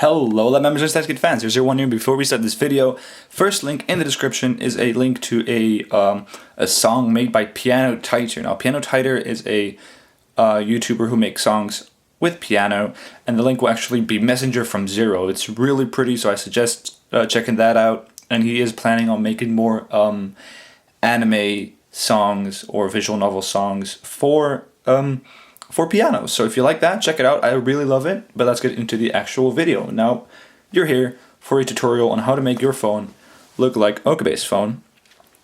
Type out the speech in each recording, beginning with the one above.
Hello, members of Get Fans. Here's your one here. Before we start this video, first link in the description is a link to a song made by Piano Titor. Now, Piano Titor is a YouTuber who makes songs with piano, and the link will actually be Messenger from Zero. It's really pretty, so I suggest checking that out. And he is planning on making more anime songs or visual novel songs for piano. So if you like that, check it out. I really love it. But let's get into the actual video. Now, you're here for a tutorial on how to make your phone look like Okabe's phone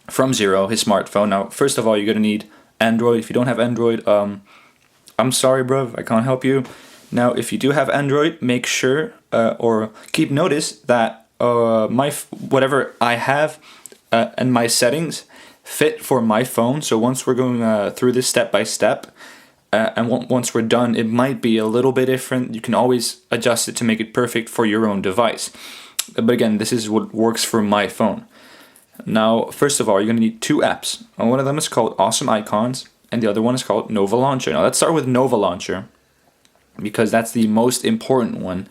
from Zero, his smartphone. Now, first of all, you're going to need Android. If you don't have Android, I'm sorry, bruv, I can't help you. Now, if you do have Android, make sure or keep notice that whatever I have and my settings fit for my phone. So once we're going through this step by step, and once we're done, it might be a little bit different. You can always adjust it to make it perfect for your own device. But again, this is what works for my phone. Now, first of all, you're going to need two apps. And one of them is called Awesome Icons, and the other one is called Nova Launcher. Now, let's start with Nova Launcher, because that's the most important one.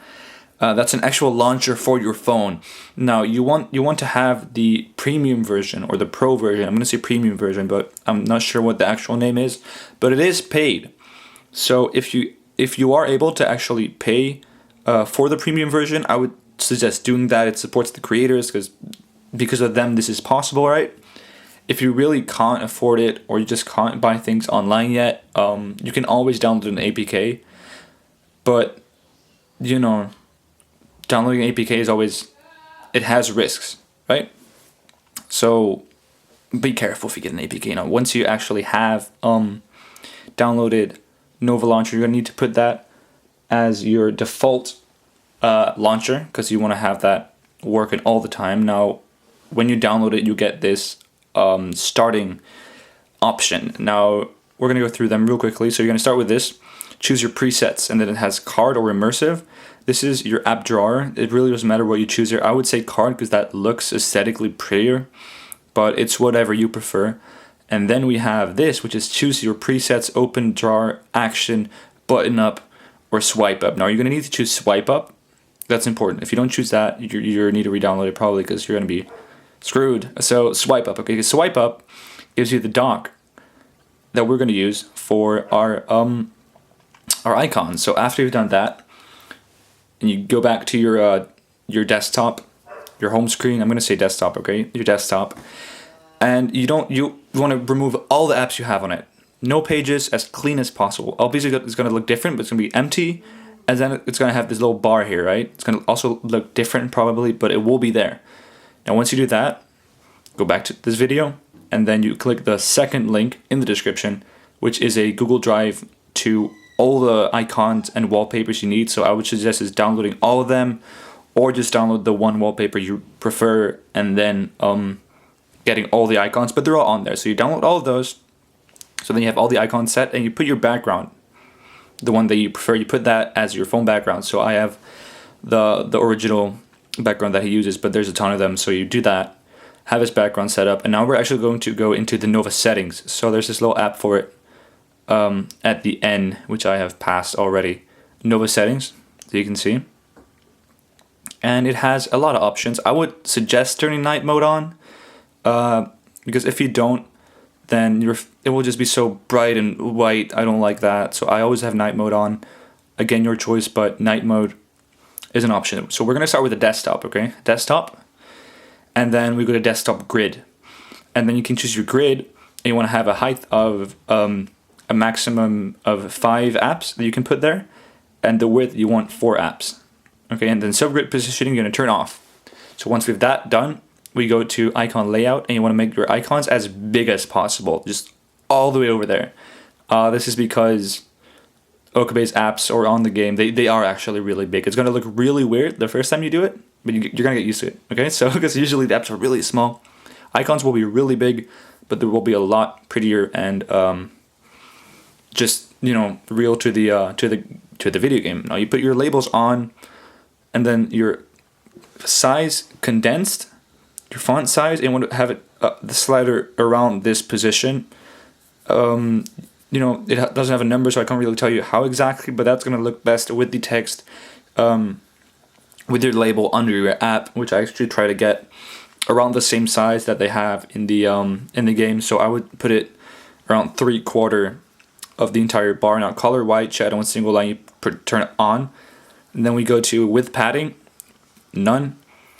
That's an actual launcher for your phone. Now, you want to have the premium version or the pro version. I'm going to say premium version, but I'm not sure what the actual name is. But it is paid. So if you are able to actually pay for the premium version, I would suggest doing that. It supports the creators because of them this is possible, right? If you really can't afford it or you just can't buy things online yet, you can always download an APK. But you know, downloading an APK is always, it has risks, right? So be careful if you get an APK. Now, once you actually have downloaded Nova Launcher, you're going to need to put that as your default launcher, because you want to have that working all the time. Now, when you download it, you get this starting option. Now, we're going to go through them real quickly. So you're going to start with this. Choose your presets, and then it has card or immersive. This is your app drawer. It really doesn't matter what you choose here. I would say card because that looks aesthetically prettier, but it's whatever you prefer. And then we have this, which is choose your presets, open drawer, action, button up, or swipe up. Now you're going to need to choose swipe up. That's important. If you don't choose that, you need to re-download it probably because you're going to be screwed. So swipe up. Okay, swipe up gives you the dock that we're going to use for our icons. So after you've done that, and you go back to your desktop, your home screen. I'm going to say desktop, okay? Your desktop. And you want to remove all the apps you have on it. No pages, as clean as possible. Obviously, it's going to look different, but it's going to be empty. And then it's going to have this little bar here, right? It's going to also look different probably, but it will be there. Now, once you do that, go back to this video, and then you click the second link in the description, which is a Google Drive to all the icons and wallpapers you need. So I would suggest is downloading all of them, or just download the one wallpaper you prefer and then getting all the icons, but they're all on there. So you download all of those, so then you have all the icons set, and you put your background, the one that you prefer, you put that as your phone background. So I have the original background that he uses, but there's a ton of them. So you do that, have his background set up, and now we're actually going to go into the Nova settings. So there's this little app for it at the end, which I have passed already. Nova settings, so you can see, and it has a lot of options. I would suggest turning night mode on, because if you don't, then it will just be so bright and white. I don't like that, so I always have night mode on. Again, your choice, but night mode is an option. So we're gonna start with the desktop, okay? Desktop, and then we go to desktop grid, and then you can choose your grid, and you want to have a height of a maximum of 5 apps that you can put there, and the width you want 4 apps. Okay, and then subgrid positioning you're going to turn off. So once we've that done, we go to icon layout, and you want to make your icons as big as possible, just all the way over there. This is because Okabe's apps or on the game, they are actually really big. It's going to look really weird the first time you do it, but you're going to get used to it. Okay, so because usually the apps are really small, icons will be really big, but there will be a lot prettier and just, you know, real to the video game. Now you put your labels on, and then your size condensed, your font size, and you want to have it the slider around this position. You know, it doesn't have a number, so I can't really tell you how exactly, but that's going to look best with the text with your label under your app, which I actually try to get around the same size that they have in the game. So I would put it around 3/4 of the entire bar. Now color white, shadow, and single line, you turn it on. And then we go to width padding, none.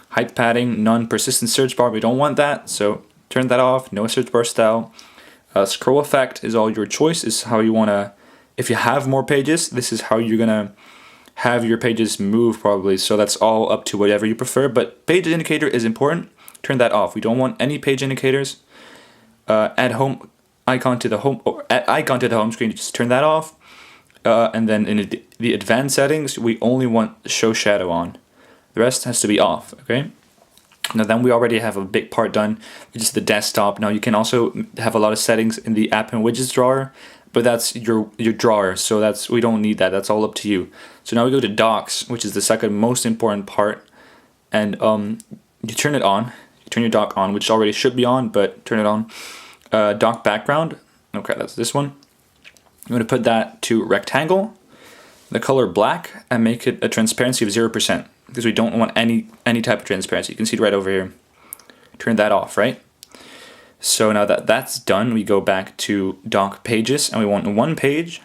Height padding, none. Persistent search bar, we don't want that, so turn that off. No search bar style. Scroll effect is all your choice, is how you want to, if you have more pages, this is how you're going to have your pages move probably. So that's all up to whatever you prefer, but page indicator is important. Turn that off. We don't want any page indicators. Add home icon to the home, or add icon to the home screen, just turn that off. And then in the advanced settings, we only want show shadow on. The rest has to be off, okay? Now then we already have a big part done, which is the desktop. Now you can also have a lot of settings in the app and widgets drawer, but that's your drawer, so we don't need that. That's all up to you. So now we go to docs, which is the second most important part, and you turn it on. You turn your dock on, which already should be on, but turn it on. Dock background, okay, that's this one. I'm going to put that to rectangle, the color black, and make it a transparency of 0%, because we don't want any type of transparency. You can see it right over here. Turn that off, right? So now that that's done, we go back to dock pages, and we want one page,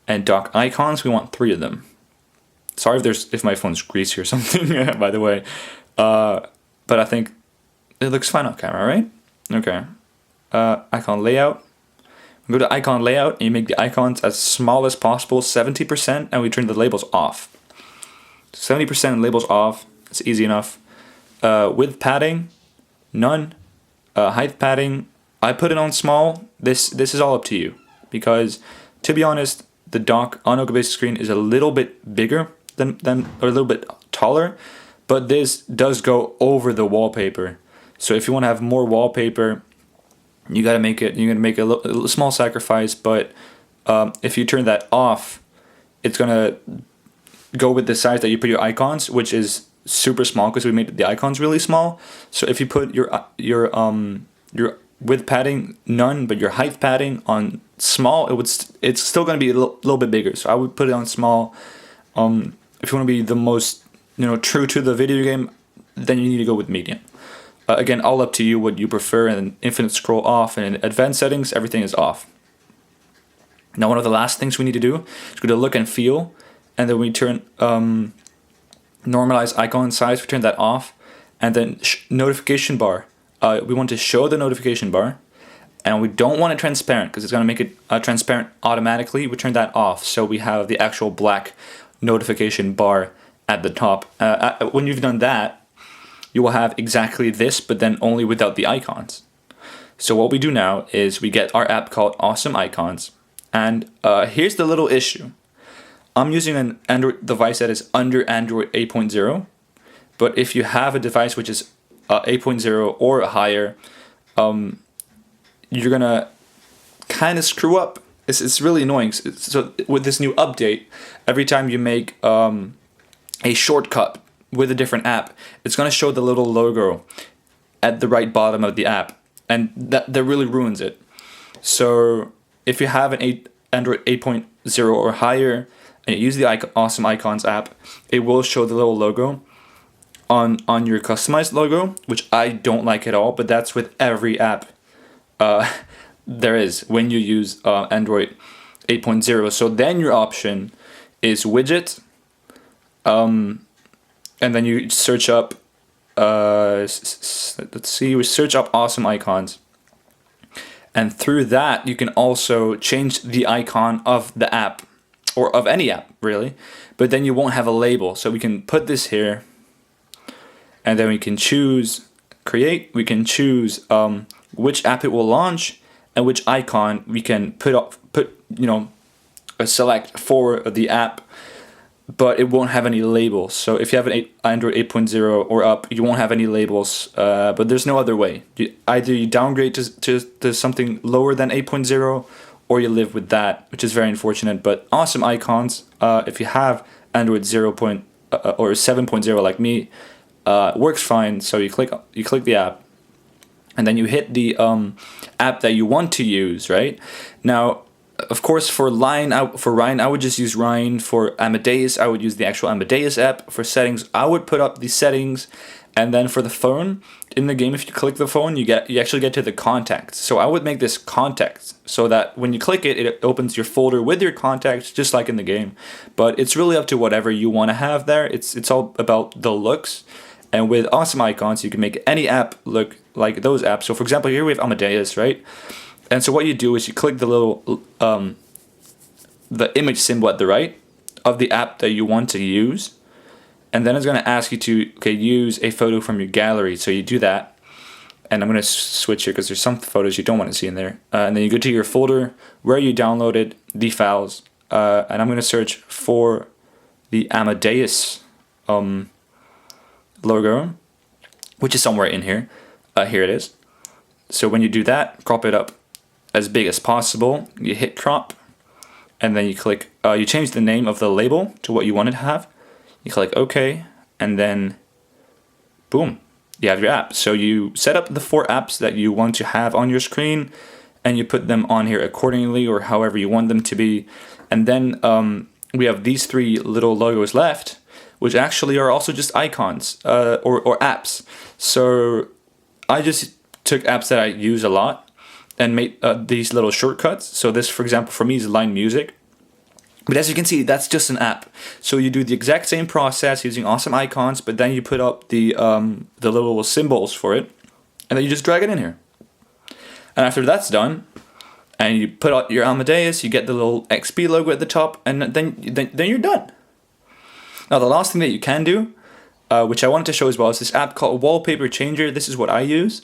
and dock icons, we want 3 of them. Sorry if my phone's greasy or something, by the way. But I think it looks fine on camera, right? Okay. Icon layout. We go to icon layout, and you make the icons as small as possible, 70%, and we turn the labels off. 70% labels off, it's easy enough. Width padding, none. Height padding, I put it on small. This is all up to you, because to be honest, the dock on Okabe's screen is a little bit bigger than or a little bit taller, but this does go over the wallpaper. So if you want to have more wallpaper, you're gonna make a small sacrifice. But if you turn that off, it's gonna go with the size that you put your icons, which is super small because we made the icons really small. So if you put your width padding none, but your height padding on small, it's still gonna be a little bit bigger. So I would put it on small. If you want to be the most true to the video game, then you need to go with medium. Again, all up to you what you prefer, and infinite scroll off, and in advanced settings, everything is off. Now, one of the last things we need to do is go to look and feel, and then we turn normalize icon size, we turn that off, and then notification bar. We want to show the notification bar, and we don't want it transparent because it's going to make it transparent automatically. We turn that off, so we have the actual black notification bar at the top. When you've done that, you will have exactly this, but then only without the icons. So what we do now is we get our app called Awesome Icons. And here's the little issue. I'm using an Android device that is under Android 8.0. But if you have a device which is 8.0 or higher, you're going to kind of screw up. It's really annoying. So with this new update, every time you make a shortcut with a different app, it's going to show the little logo at the right bottom of the app, and that really ruins it. So if you have an Android 8.0 or higher and you use the Awesome Icons app, it will show the little logo on your customized logo, which I don't like at all, but that's with every app there is when you use Android 8.0. So then your option is widget, and then you search up, let's see, we search up Awesome Icons. And through that, you can also change the icon of the app, or of any app, really. But then you won't have a label. So we can put this here, and then we can choose create. We can choose which app it will launch, and which icon we can select for the app. But it won't have any labels. So if you have an Android 8.0 or up, you won't have any labels. But there's no other way. Either you downgrade to something lower than 8.0, or you live with that, which is very unfortunate. But Awesome Icons, if you have Android 0. Or 7.0 like me, works fine. So you click the app, and then you hit the app that you want to use. Right now, of course, for Ryan, I would just use Ryan. For Amadeus, I would use the actual Amadeus app. For settings, I would put up the settings, and then for the phone in the game, if you click the phone, you actually get to the contacts. So I would make this contacts so that when you click it, it opens your folder with your contacts, just like in the game. But it's really up to whatever you want to have there. It's all about the looks. And with awesome icons, you can make any app look like those apps. So for example, here we have Amadeus, right? And so what you do is you click the little the image symbol at the right of the app that you want to use, and then it's going to ask you to use a photo from your gallery. So you do that, and I'm going to switch here because there's some photos you don't want to see in there. And then you go to your folder where you downloaded the files, and I'm going to search for the Amadeus logo, which is somewhere in here. Here it is. So when you do that, crop it up as big as possible. You hit crop, and then you click. You change the name of the label to what you want it to have. You click OK, and then boom, you have your app. So you set up the 4 apps that you want to have on your screen, and you put them on here accordingly or however you want them to be. And then we have these 3 little logos left, which actually are also just icons or apps. So I just took apps that I use a lot and made these little shortcuts. So this, for example, for me is Line Music. But as you can see, that's just an app. So you do the exact same process using awesome icons, but then you put up the little symbols for it, and then you just drag it in here. And after that's done, and you put out your Amadeus, you get the little XP logo at the top, and then you're done. Now the last thing that you can do, which I wanted to show as well, is this app called Wallpaper Changer. This is what I use.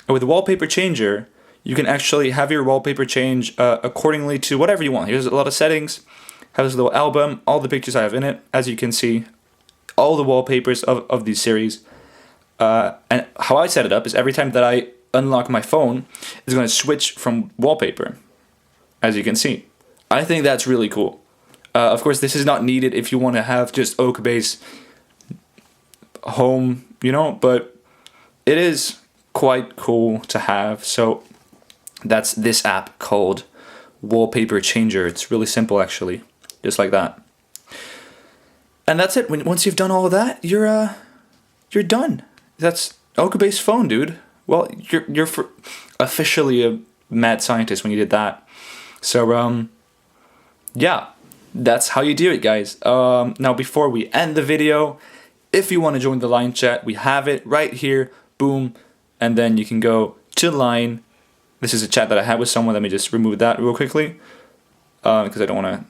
And with Wallpaper Changer, you can actually have your wallpaper change accordingly to whatever you want. Here's a lot of settings. Have this little album, all the pictures I have in it. As you can see, all the wallpapers of these series. And how I set it up is every time that I unlock my phone, it's going to switch from wallpaper, as you can see. I think that's really cool. Of course, this is not needed if you want to have just Okabe's home, but it is quite cool to have. So that's this app called Wallpaper Changer. It's really simple, actually, just like that. And that's it. Once you've done all of that, you're done. That's Okabe's phone, dude. Well, you're officially a mad scientist when you did that. So yeah, that's how you do it, guys. Now before we end the video, if you want to join the Line chat, we have it right here. Boom, and then you can go to Line. This is a chat that I had with someone. Let me just remove that real quickly because I don't want to.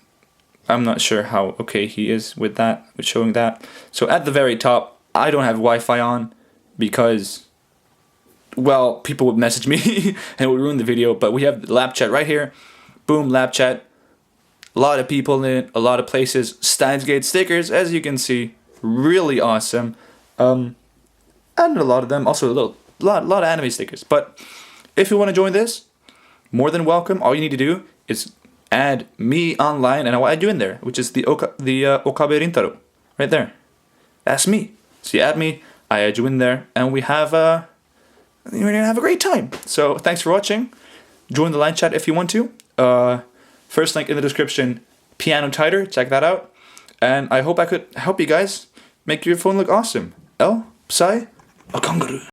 I'm not sure how okay he is with that, with showing that. So at the very top, I don't have Wi-Fi on because, well, people would message me and it would ruin the video. But we have the lab chat right here. Boom, lab chat. A lot of people in it, a lot of places. Steins stickers, as you can see, really awesome. And a lot of them, also a lot of anime stickers. But if you want to join this, more than welcome. All you need to do is add me online, and I'll add you in there, which is the theokaberintarou, right there. That's me. So you add me, I add you in there, and we're gonna have a great time. So thanks for watching. Join the Line chat if you want to. First link in the description, Piano Titor, check that out. And I hope I could help you guys make your phone look awesome. El, Psy, a kangaroo.